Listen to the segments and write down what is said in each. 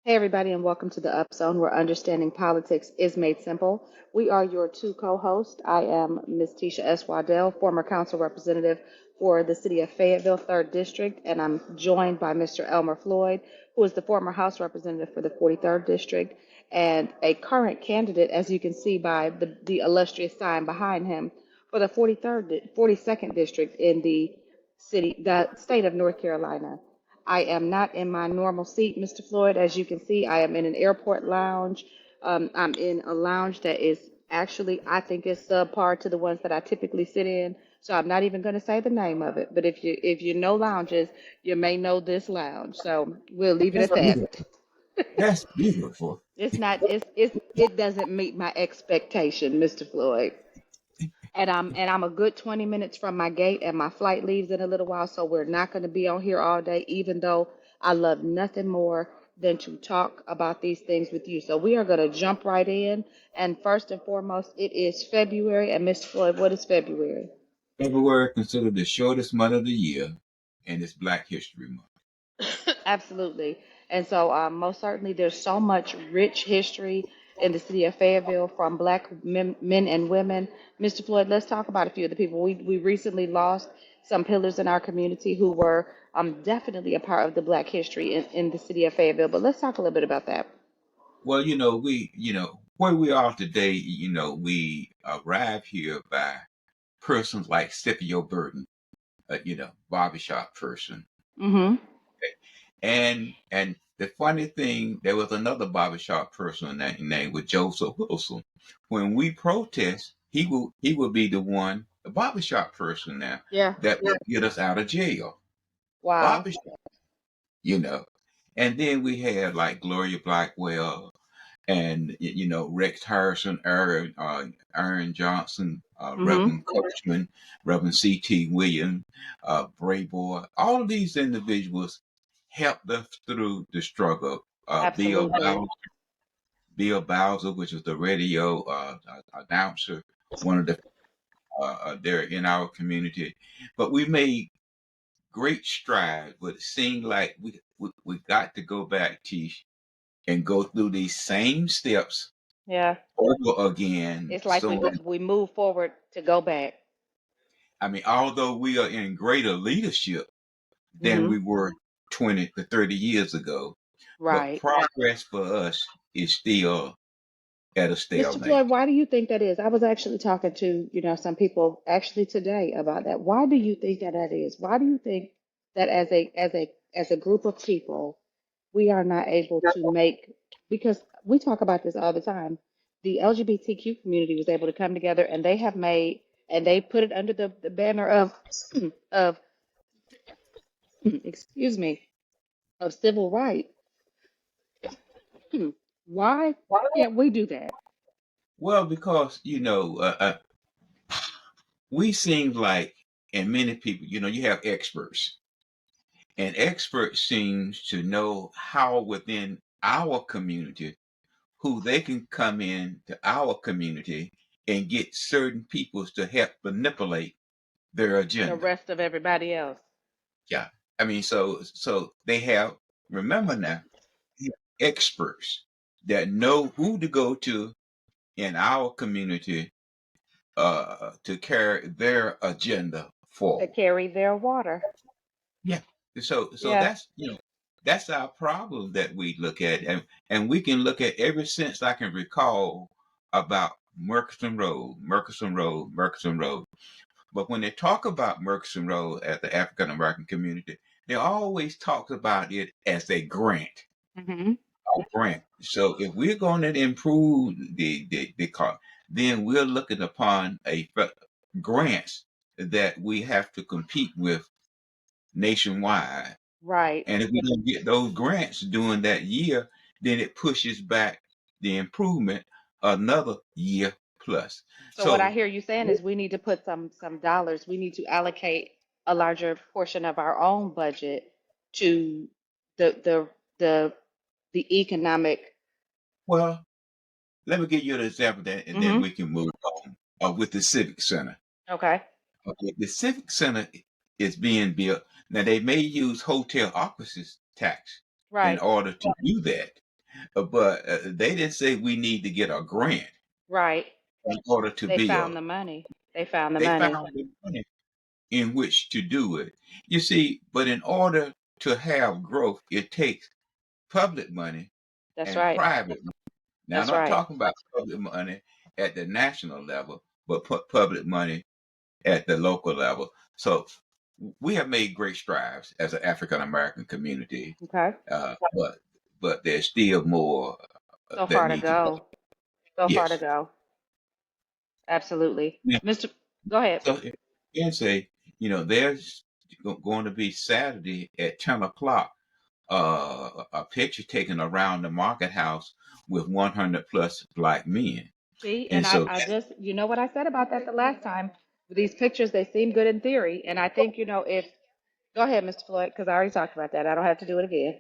Hey, everybody, and welcome to the Upzone, where understanding politics is made simple. We are your two co hosts. I am Ms. Tisha S. Waddell, former council representative for the city of Fayetteville, 3rd District, and I'm joined by Mr. Elmer Floyd, who is the former House representative for the 43rd District and a current candidate, as you can see by the illustrious sign behind him, for the 42nd District in the state of North Carolina. I am not in my normal seat, Mr. Floyd. As you can see, I am in an airport lounge. I'm in a lounge that is actually, I think, is subpar to the ones that I typically sit in. So I'm not even going to say the name of it. But if you know lounges, you may know this lounge. So we'll leave it That's at beautiful. that. That's beautiful. It's not. It doesn't meet my expectation, Mr. Floyd. And I'm a good 20 minutes from my gate, and my flight leaves in a little while, so we're not going to be on here all day, even though I love nothing more than to talk about these things with you. So we are going to jump right in. And first and foremost, it is February. And Mr. Floyd, what is February? February considered the shortest month of the year, and it's Black History Month. Absolutely. And so, most certainly, there's so much rich history in the city of Fayetteville from black men and women. Mr. Floyd, let's talk about a few of the people. We recently lost some pillars in our community who were definitely a part of the black history in the city of Fayetteville. But let's talk a little bit about that. Well, where we are today, we arrive here by persons like Scipio Burton, barbershop person. Mm-hmm. And the funny thing, there was another barbershop person that named was Joseph Wilson. When we protest, he will be the one, the barbershop person now, Yeah. that will get us out of jail. Wow. Barbershop, you know. And then we had like Gloria Blackwell and Rex Harrison, Aaron Johnson, Mm-hmm. Reverend Coachman, Reverend C.T. Williams, Bray Boy. All of these individuals helped us through the struggle. Absolutely. Bill Bowser, which was the radio announcer, one of the there in our community. But we made great strides, but it seemed like we got to go back, Tish, and go through these same steps Yeah. over again. It's like we So, go, we move forward to go back. I mean, although we are in greater leadership than Mm-hmm. we were 20 to 30 years ago, but Right. progress for us is still at a Mr. stalemate. Floyd, why do you think that is? I was actually talking to, some people actually today about that. Why do you think that is? Why do you think that as a group of people, we are not able to make, because we talk about this all the time. The LGBTQ community was able to come together, and they have made, and they put it under the banner of of excuse me, of civil rights. Why can't we do that? Well, because, we seem like, and many people, you have experts, and experts seems to know how within our community who they can come in to our community and get certain peoples to help manipulate their The agenda. rest of everybody else. Yeah. I mean, so they have, remember now, experts that know who to go to in our community to carry their agenda To forward. carry their water. Yeah. So Yeah. that's our problem that we look at, and we can look at ever since I can recall about Murchison Road, Murchison Road, Murchison Road. But when they talk about Murchison Road at the African American community, they always talk about it as a grant. Hmm. A grant. So if we're going to improve the car, then we're looking upon grants that we have to compete with nationwide. Right. And if we don't get those grants during that year, then it pushes back the improvement another year plus. So what I So hear you saying is we need to put some dollars. We need to allocate a larger portion of our own budget to the the the the economic. well, let me give you an example that, and then Hmm. we can move on with the Civic Center. Okay. Okay, the Civic Center is being built. Now, they may use hotel occupancy tax in Right. order to do that. but they didn't say we need to get a grant Right. in order to They build. found the money. They found the They money. found the money in which to do it. You see, but in order to have growth, it takes public money That's and right. private money. Now, I'm That's not right. talking about public money at the national level, but public money at the local level. So we have made great strides as an African American community, Okay. but there's still more So that far to needs to be. go. So far to Yes. go. Absolutely. Yeah. Mr. Go ahead. So you can say, there's going to be Saturday at 10 o'clock, a picture taken around the market house with 100 plus black men. See, And and I, so, I just, you know what I said about that the last time? These pictures, they seem good in theory. And I think, if, go ahead, Mr. Floyd, because I already talked about that. I don't have to do it again.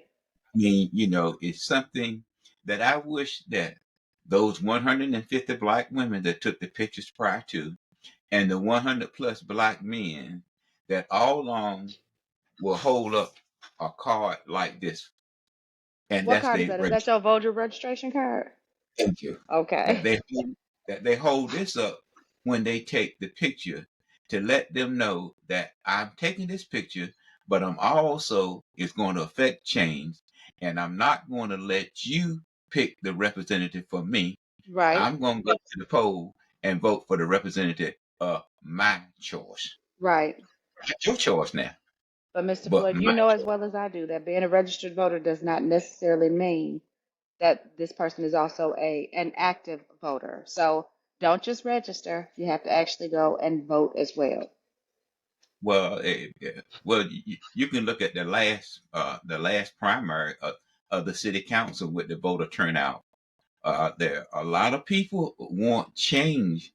I mean, it's something that I wish that those 150 black women that took the pictures prior to, and the 100 plus black men that all along will hold up a card like this, and What that's card is the that? Is that your voter registration card? thank you, that Okay. they hold this up when they take the picture to let them know that I'm taking this picture, but I'm also it's going to affect change, and I'm not going to let you pick the representative for me. Right. I'm going to go to the poll and vote for the representative of my choice. Right. Not your choice now, But Mr. but Floyd, you my know as choice. well as I do that being a registered voter does not necessarily mean that this person is also an active voter. So don't just register. You have to actually go and vote as well. Well, you can look at the last primary of the city council with the voter turnout. There a lot of people want change.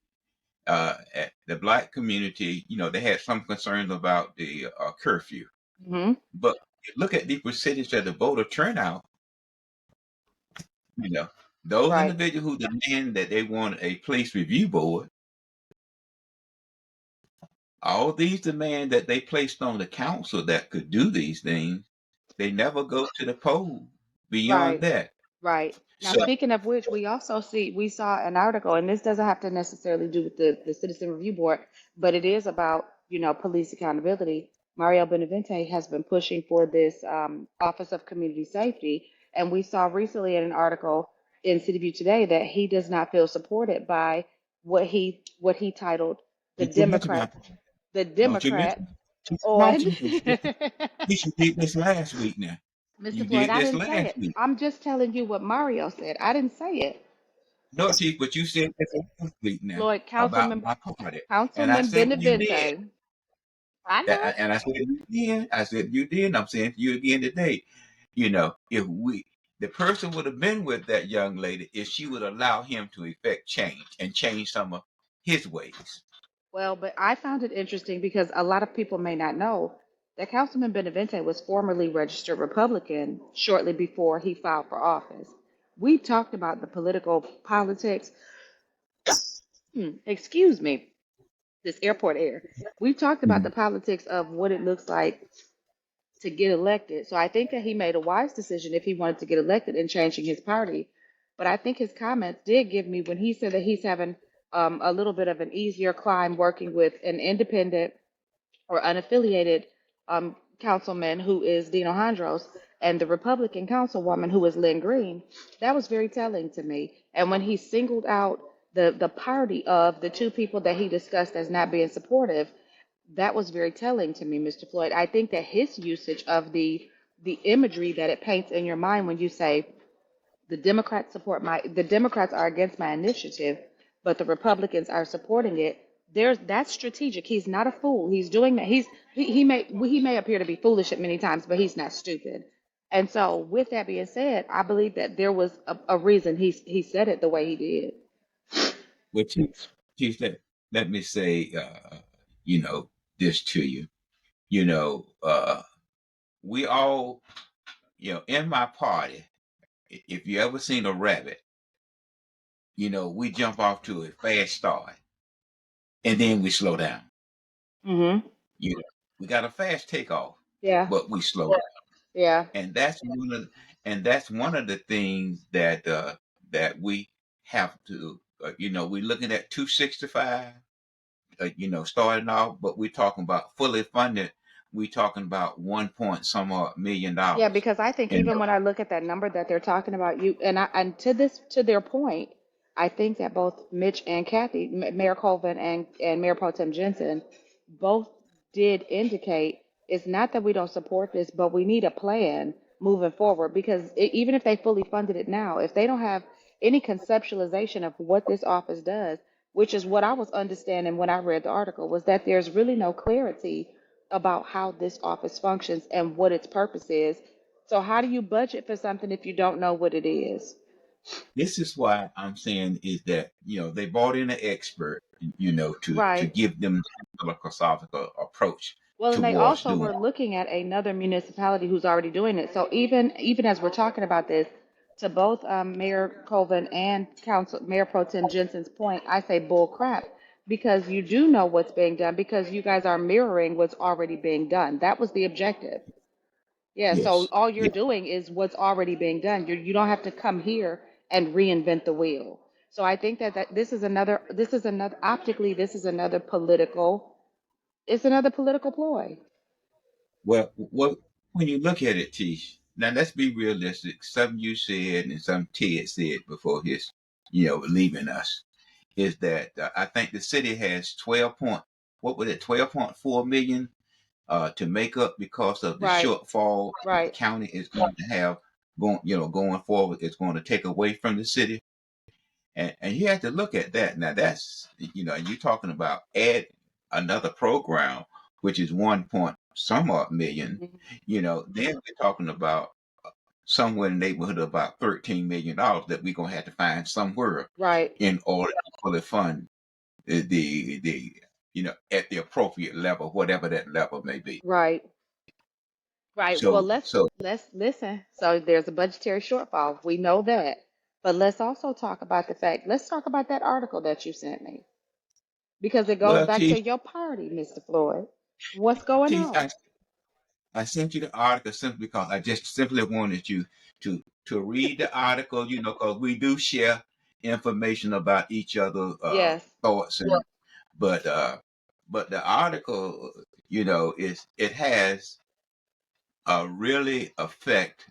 At the black community, they had some concerns about the curfew, Hmm. but look at the percentage of the voter turnout. You know, those Right. individuals who demand that they want a police review board, all these demand that they placed on the council that could do these things, they never go to the poll beyond Right. that. Right. Now, So speaking of which, we saw an article, and this doesn't have to necessarily do with the Citizen Review Board, but it is about, police accountability. Mario Benavente has been pushing for this Office of Community Safety, and we saw recently in an article in City View Today that he does not feel supported by what he titled the don't you mention my Democrat, the don't you Democrat mention he's on. watching this. You did this last week now. Mr. You Floyd, did I this didn't say last it. week. I'm just telling you what Mario said. I didn't say it. No, Chief, but you said this last week now Floyd, about Councilman my party. And I Councilman said you did. Benavente. I know. And I said you did. I said you did. And I'm saying to you again today. If the person would have been with that young lady if she would allow him to effect change and change some of his ways. Well, but I found it interesting because a lot of people may not know that Councilman Benavente was formerly registered Republican shortly before he filed for office. We talked about the political politics. Excuse me, this airport air. We talked about the Mhm. politics of what it looks like to get elected. So I think that he made a wise decision if he wanted to get elected in changing his party. But I think his comments did give me when he said that he's having a little bit of an easier climb working with an independent or unaffiliated councilman who is Dino Hondros and the Republican councilwoman who is Lynn Green. That was very telling to me. And when he singled out the party of the two people that he discussed as not being supportive, that was very telling to me, Mr. Floyd. I think that his usage of the imagery that it paints in your mind when you say the Democrats are against my initiative, but the Republicans are supporting it. That's strategic. He's not a fool. He's doing that. He may appear to be foolish at many times, but he's not stupid. And so, with that being said, I believe that there was a reason he said it the way he did. Which Chief, let me say, you know, this to you. You know, we all, in my party, if you ever seen a rabbit, we jump off to a fast start and then we slow down. Mm-hmm. You know, we got a fast takeoff, Yeah. but we slow down. Yeah. And that's one of and that's one of the things that we have to. We're looking at 265. Starting off, but we're talking about fully funded. We're talking about 1 point some odd million Yeah, dollars. because I think And even when I look at that number that they're talking about, and to their point, I think that both Mitch and Kathy, Mayor Colvin and Mayor Pro Tem Jensen, both did indicate it's not that we don't support this, but we need a plan moving forward because even if they fully funded it now, if they don't have any conceptualization of what this office does, which is what I was understanding when I read the article, was that there's really no clarity about how this office functions and what its purpose is. So how do you budget for something if you don't know what it is? this is why I'm saying is that they brought in an expert, to Right. give them a philosophical approach Well, and they towards also doing. were looking at another municipality who's already doing it. So even as we're talking about this, to both Mayor Colvin and Council Mayor Pro Tem Jensen's point, I say bull crap because you do know what's being done because you guys are mirroring what's already being done. That was the objective. Yeah, so Yes, all you're yes. doing is what's already being done. You don't have to come here and reinvent the wheel. So I think that this is another optically this is another political it's another political ploy. Well, when you look at it, Tish, now let's be realistic. Something you said and some Ted said before his, leaving us, is that I think the city has 12.4 million to make up because of the Right, shortfall that the right, county is going to have going forward. It's going to take away from the city, and you have to look at that. Now that's you're talking about add another program, which is 1 point some odd million. mhm, Then we're talking about somewhere in the neighborhood of about $13 million that we're gonna have to find somewhere right, in order to fully fund the at the appropriate level, whatever that level may be. right, right. Well, So so let's listen. So there's a budgetary shortfall. We know that. But let's also talk about the fact, let's talk about that article that you sent me because it goes well, back to your party, Mr. Floyd. What's going T, on? I sent you the article simply because I just simply wanted you to read the article, because we do share information about each other Yes, thoughts, but but the article, is it has a really effect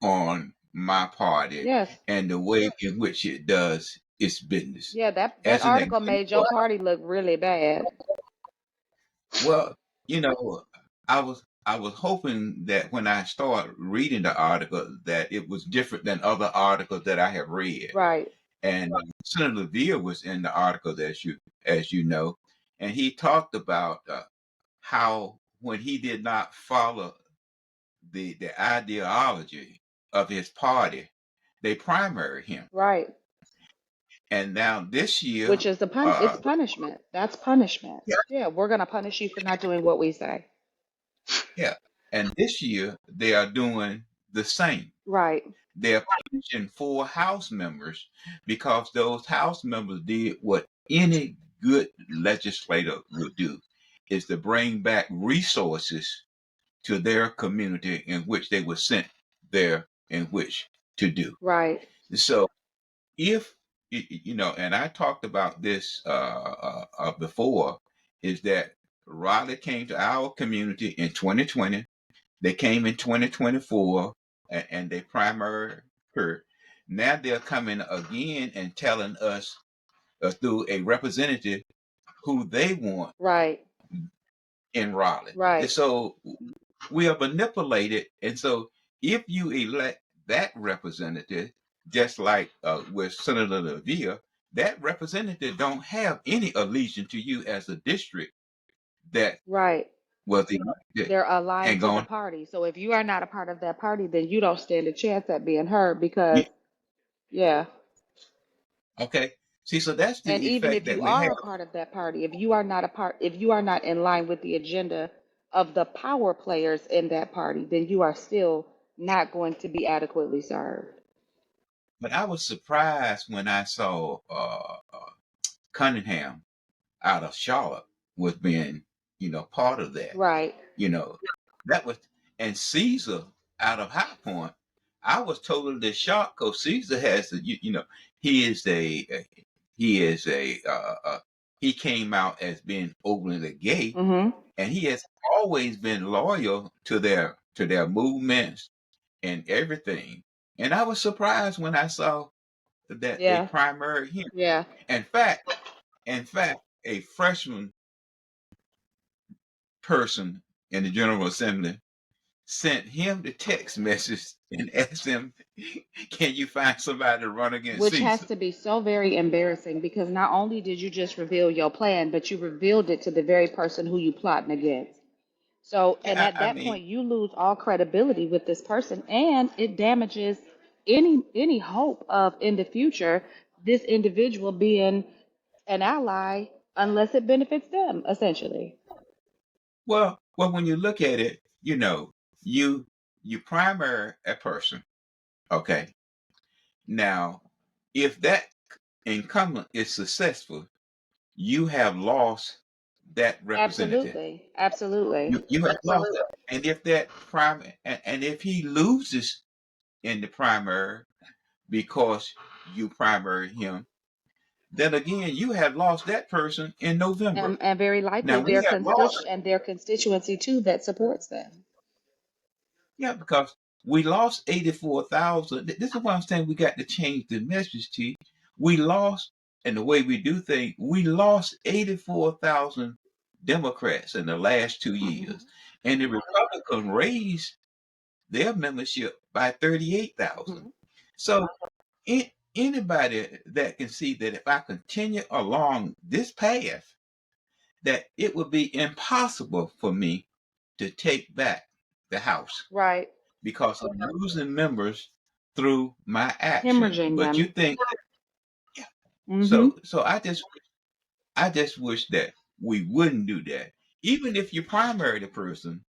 on my party yes. and the way in which it does its business. Yeah, that As an article made your example, party look really bad. well, I was hoping that when I start reading the article that it was different than other articles that I have read. Right, And Senator Veal was in the article, as you know, and he talked about how when he did not follow the ideology of his party, they primaried him. right. And now this year, Which is it's uh, punishment. That's punishment. yeah, Yeah, we're gonna punish you for not doing what we say. yeah, and this year they are doing the same. Right, They're punishing 4 House members because those House members did what any good legislator would do, is to bring back resources to their community in which they were sent there in which to do. right, So if and I talked about this before, is that Raleigh came to our community in 2020. They came in 2024, and they primary her. Now they're coming again and telling us through a representative who they want right, in Raleigh. And right, so we are manipulated. And so if you elect that representative, just like with Senator LaVia, that representative don't have any allegiance to you as a district that right. was elected They're aligned and to the gone. party. So if you are not a part of that party, then you don't stand a chance at being heard because, yeah. Okay. See, so that's And the even effect if that you we are have. a part of that party, if you are not in line with the agenda of the power players in that party, then you are still not going to be adequately served. But I was surprised when I saw Cunningham out of Charlotte was being, part of that. Right, You know, that was, and Caesar out of High Point. I was totally shocked because Caesar has, he is he is he came out as being openly gay, Mm-hmm. and he has always been loyal to their movements and everything. And I was surprised when I saw that they Yeah. primaried him. Yeah. In fact, in fact, a freshman person in the General Assembly sent him the text message and asked him, "Can you find somebody to run against Which has Caesar?" to be so very embarrassing because not only did you just reveal your plan, but you revealed it to the very person who you plotting against. So, and Yeah, at I that mean, point, you lose all credibility with this person, and it damages any hope of in the future this individual being an ally unless it benefits them, essentially. well, when you look at it, you you primary a person, okay? Now, if that incumbent is successful, you have lost that representative. Absolutely, absolutely. You have lost it. And if that and if he loses in the primary because you primary him, then again you have lost that person in November. And very Now likely we have lost, their constituency too that supports them. yeah, because we lost 84,000. This is why I'm saying we got to change the message to you. We lost, and the way we do things, we lost 84,000 Democrats in the last 2 years. And the Republican raised their membership by 38,000. Mhm. So anybody that can see that if I continue along this path, that it would be impossible for me to take back the House Right. because I'm losing members through my action. Hemorrhaging But you them. think, yeah. Hmm. So I just wish that we wouldn't do that. Even if you primary the person,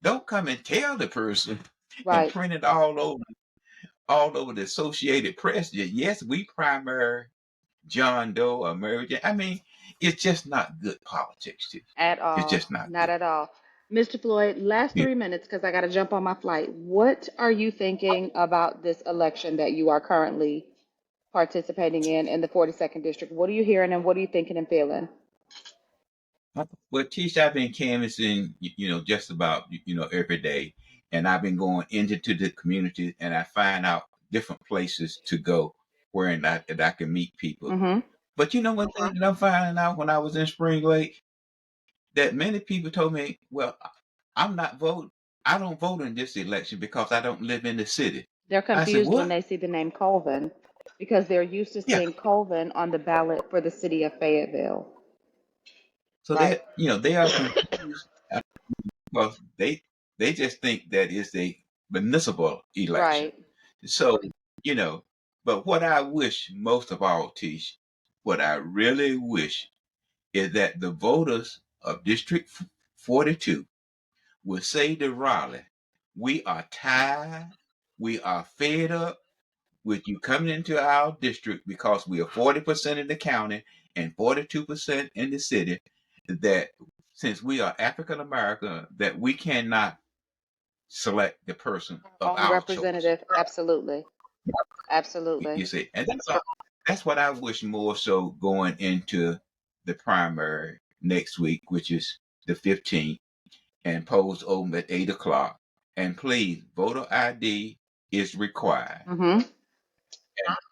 don't come and tell the person and Right. print it all over the Associated Press. Yes, we primary John Doe or Mary Jane. I mean, it's just not good politics. At It's all. just not Not good. at all. Mr. Floyd, last Yeah. 3 minutes because I got to jump on my flight. What are you thinking about this election that you are currently participating in the 42nd district? What are you hearing and what are you thinking and feeling? Well, Tish, I've been canvassing, just about, every day, and I've been going into the community, and I find out different places to go where that I can meet people. Mm-hmm. But you know one thing that I'm finding out when I was in Spring Lake, that many people told me, well, I'm not voting. I don't vote in this election because I don't live in the city. They're I said, confused when what? they see the name Colvin because they're used to Yeah. seeing Colvin on the ballot for the city of Fayetteville. So Right. they are confused because they just think that it's a municipal election. Right. So, you know, but what I wish most of all, Tish, what I really wish is that the voters of District 42 will say to Raleigh, we are tired, we are fed up with you coming into our district because we are 40% in the county and 42% in the city, that since we are African American, that we cannot select the person of Own our choice. representative. Absolutely. You Absolutely. see, and that's what I wish more so going into the primary next week, which is the 15th, and polls open at 8 o'clock. And please, voter ID is required. Mm-hmm.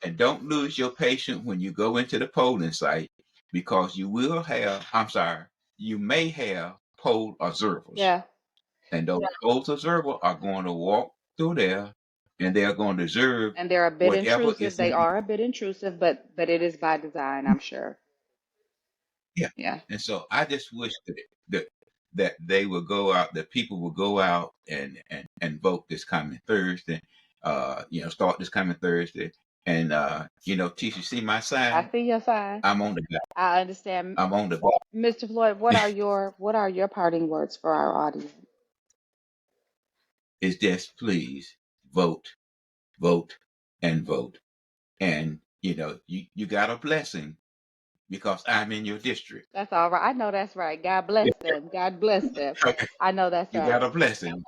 And don't lose your patience when you go into the polling site because you may have poll observers. Yeah. And those poll observers are going to walk through there and they're going to observe And they're a bit whatever intrusive. is They in. are a bit intrusive, but it is by design, I'm sure. Yeah. Yeah. And so I just wish that that they would go out, that people would go out and vote this coming Thursday. Start this coming Thursday. And Tisha, see my I sign? see your sign. I'm on the I understand. I'm on the ball. Mr. Floyd, what are your parting words for our audience? It's just please vote, vote, and vote. And you got a blessing because I'm in your district. That's all right. I know that's right. God bless them. God bless them. I know that's You got right. a blessing,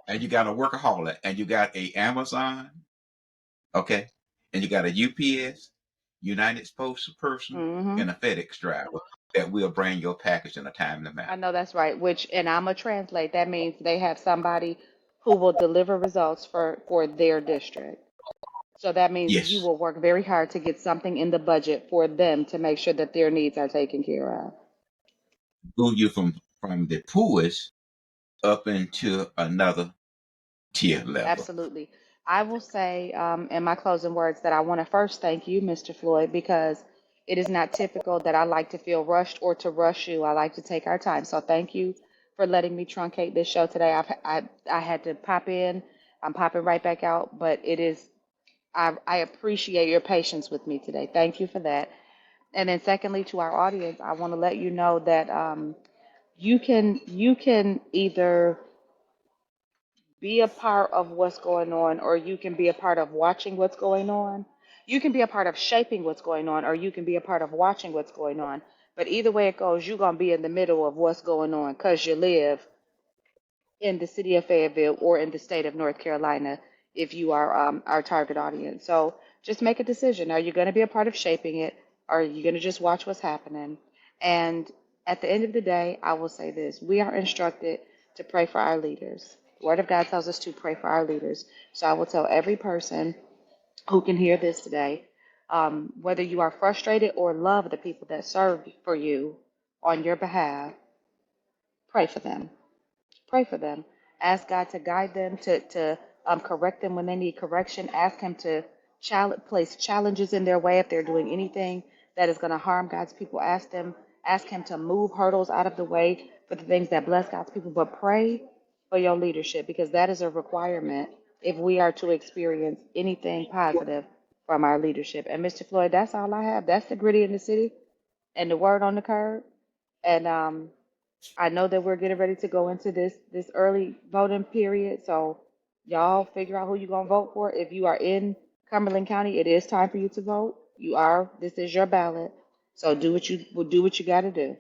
and you got a workaholic, and you got a Amazon, okay, and you got a UPS, United Postal person, Hmm. and a FedEx driver that will bring your package in a timely I manner. know that's right. Which, and I'm gonna translate. That means they have somebody who will deliver results for their district. So that means you Yes, will work very hard to get something in the budget for them to make sure that their needs are taken care of. move you from the poorest up into another tier level. Absolutely. I will say in my closing words that I want to first thank you, Mr. Floyd, because it is not typical that I like to feel rushed or to rush you. I like to take our time. So thank you for letting me truncate this show today. I had to pop in. I'm popping right back out, but it is I appreciate your patience with me today. Thank you for that. And then secondly, to our audience, I want to let you know that you can either be a part of what's going on, or you can be a part of watching what's going on. You can be a part of shaping what's going on, or you can be a part of watching what's going on. But either way it goes, you're going to be in the middle of what's going on because you live in the city of Fayetteville or in the state of North Carolina if you are our target audience. So just make a decision. Are you going to be a part of shaping it? Or are you going to just watch what's happening? And at the end of the day, I will say this. We are instructed to pray for our leaders. The Word of God tells us to pray for our leaders. So I will tell every person who can hear this today, whether you are frustrated or love the people that serve for you on your behalf, pray for them. Pray for them. Ask God to guide them, to correct them when they need correction. Ask Him to place challenges in their way if they're doing anything that is going to harm God's people. Ask Him to move hurdles out of the way for the things that bless God's people. But pray for your leadership because that is a requirement if we are to experience anything positive from our leadership. And Mr. Floyd, that's all I have. That's the gritty in the city and the word on the curb. And I know that we're getting ready to go into this early voting period, so y'all figure out who you're gonna vote for. If you are in Cumberland County, it is time for you to vote. This is your ballot, so do what you got to do.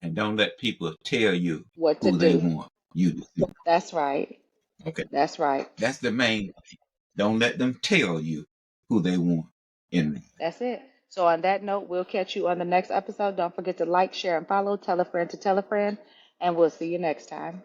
And don't let people tell you What to who they do? want you to do. That's right. Okay, That's right. that's the main. Don't let them tell you who they want in. That's it. So on that note, we'll catch you on the next episode. Don't forget to like, share, and follow. Tell a friend to tell a friend, and we'll see you next time.